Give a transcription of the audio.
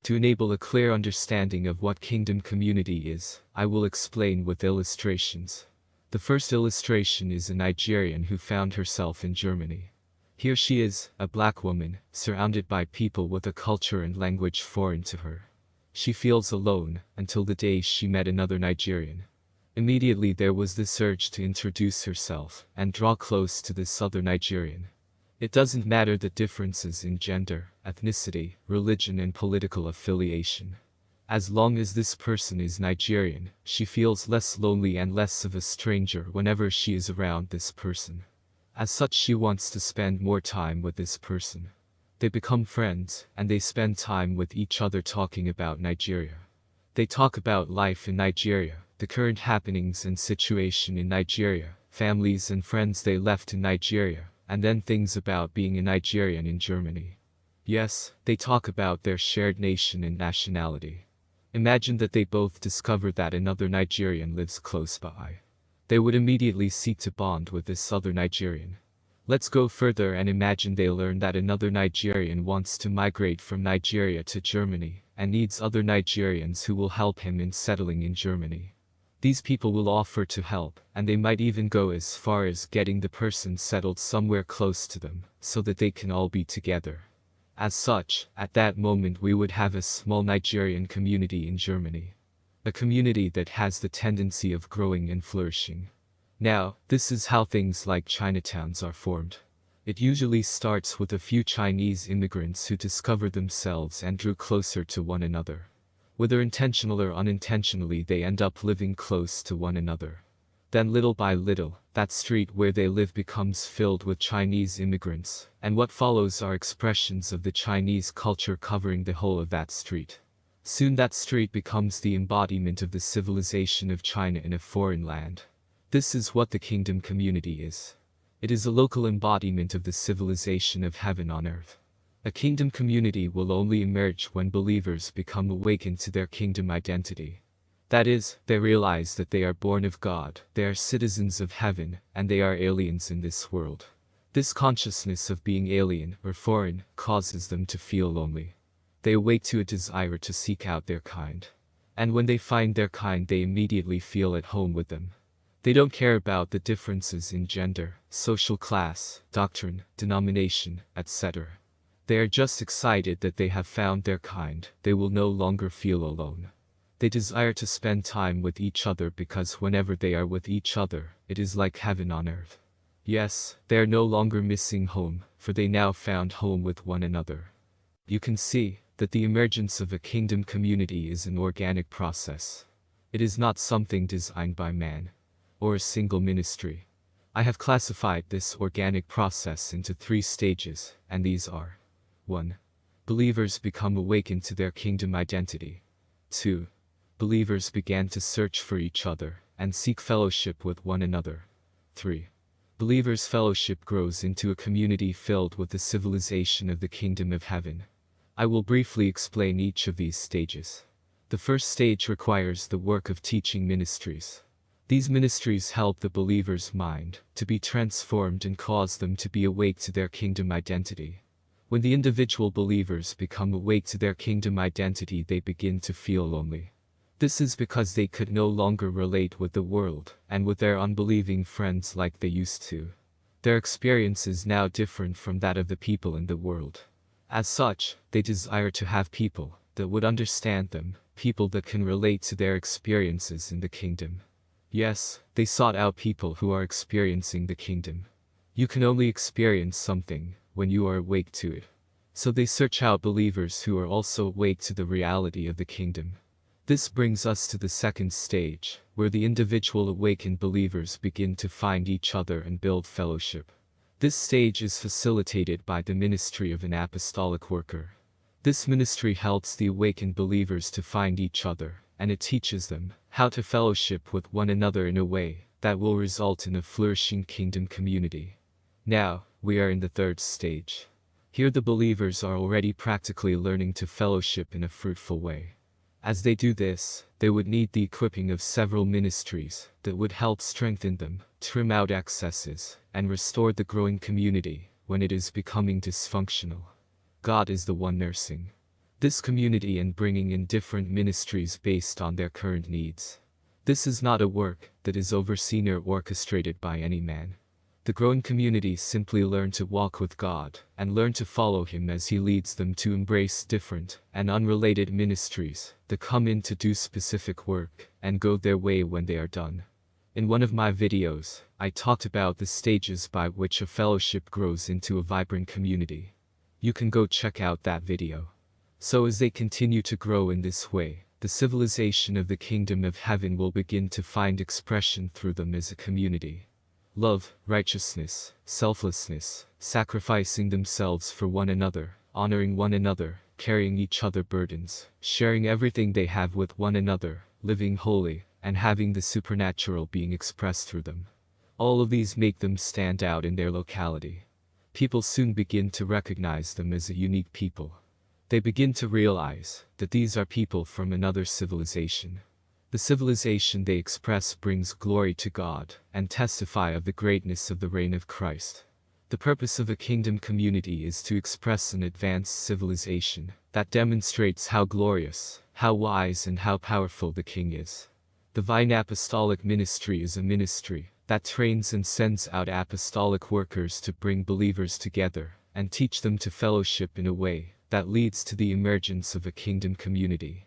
To enable a clear understanding of what kingdom community is, I will explain with illustrations. The first illustration is a Nigerian who found herself in Germany. Here she is, a black woman, surrounded by people with a culture and language foreign to her. She feels alone, until the day she met another Nigerian. Immediately there was this urge to introduce herself, and draw close to this other Nigerian. It doesn't matter the differences in gender, ethnicity, religion and political affiliation. As long as this person is Nigerian, she feels less lonely and less of a stranger whenever she is around this person. As such, she wants to spend more time with this person. They become friends, and they spend time with each other talking about Nigeria. They talk about life in Nigeria, the current happenings and situation in Nigeria, families and friends they left in Nigeria, and then things about being a Nigerian in Germany. Yes, they talk about their shared nation and nationality. Imagine that they both discover that another Nigerian lives close by. They would immediately seek to bond with this other Nigerian. Let's go further and imagine they learn that another Nigerian wants to migrate from Nigeria to Germany, and needs other Nigerians who will help him in settling in Germany. These people will offer to help, and they might even go as far as getting the person settled somewhere close to them, so that they can all be together. As such, at that moment we would have a small Nigerian community in Germany. A community that has the tendency of growing and flourishing. Now, this is how things like Chinatowns are formed. It usually starts with a few Chinese immigrants who discovered themselves and drew closer to one another. Whether intentional or unintentionally, they end up living close to one another. Then little by little, that street where they live becomes filled with Chinese immigrants, and what follows are expressions of the Chinese culture covering the whole of that street. Soon that street becomes the embodiment of the civilization of China in a foreign land. This is what the kingdom community is. It is a local embodiment of the civilization of heaven on earth. A kingdom community will only emerge when believers become awakened to their kingdom identity. That is, they realize that they are born of God, they are citizens of heaven, and they are aliens in this world. This consciousness of being alien or foreign causes them to feel lonely. They awake to a desire to seek out their kind. And when they find their kind, they immediately feel at home with them. They don't care about the differences in gender, social class, doctrine, denomination, etc. They are just excited that they have found their kind. They will no longer feel alone. They desire to spend time with each other because whenever they are with each other, it is like heaven on earth. Yes, they are no longer missing home, for they now found home with one another. You can see that the emergence of a kingdom community is an organic process. It is not something designed by man, or a single ministry. I have classified this organic process into 3 stages, and these are: 1. Believers become awakened to their kingdom identity. 2. Believers began to search for each other, and seek fellowship with one another. 3. Believers' fellowship grows into a community filled with the civilization of the kingdom of heaven. I will briefly explain each of these stages. The first stage requires the work of teaching ministries. These ministries help the believer's mind to be transformed and cause them to be awake to their kingdom identity. When the individual believers become awake to their kingdom identity, they begin to feel lonely. This is because they could no longer relate with the world and with their unbelieving friends like they used to. Their experience is now different from that of the people in the world. As such, they desire to have people that would understand them, people that can relate to their experiences in the kingdom. Yes, they sought out people who are experiencing the kingdom. You can only experience something when you are awake to it. So they search out believers who are also awake to the reality of the kingdom. This brings us to the second stage, where the individual awakened believers begin to find each other and build fellowship. This stage is facilitated by the ministry of an apostolic worker. This ministry helps the awakened believers to find each other, and it teaches them how to fellowship with one another in a way that will result in a flourishing kingdom community. Now, we are in the third stage. Here the believers are already practically learning to fellowship in a fruitful way. As they do this, they would need the equipping of several ministries that would help strengthen them, trim out excesses, and restore the growing community when it is becoming dysfunctional. God is the one nursing. this community and bringing in different ministries based on their current needs. This is not a work that is overseen or orchestrated by any man. The growing community simply learn to walk with God and learn to follow Him as He leads them to embrace different and unrelated ministries that come in to do specific work and go their way when they are done. In one of my videos, I talked about the stages by which a fellowship grows into a vibrant community. You can go check out that video. So as they continue to grow in this way, the civilization of the kingdom of heaven will begin to find expression through them as a community. Love, righteousness, selflessness, sacrificing themselves for one another, honoring one another, carrying each other's burdens, sharing everything they have with one another, living holy, and having the supernatural being expressed through them. All of these make them stand out in their locality. People soon begin to recognize them as a unique people. They begin to realize that these are people from another civilization. The civilization they express brings glory to God and testify of the greatness of the reign of Christ. The purpose of a kingdom community is to express an advanced civilization that demonstrates how glorious, how wise, and how powerful the King is. The Vine Apostolic Ministry is a ministry that trains and sends out apostolic workers to bring believers together and teach them to fellowship in a way that leads to the emergence of a kingdom community.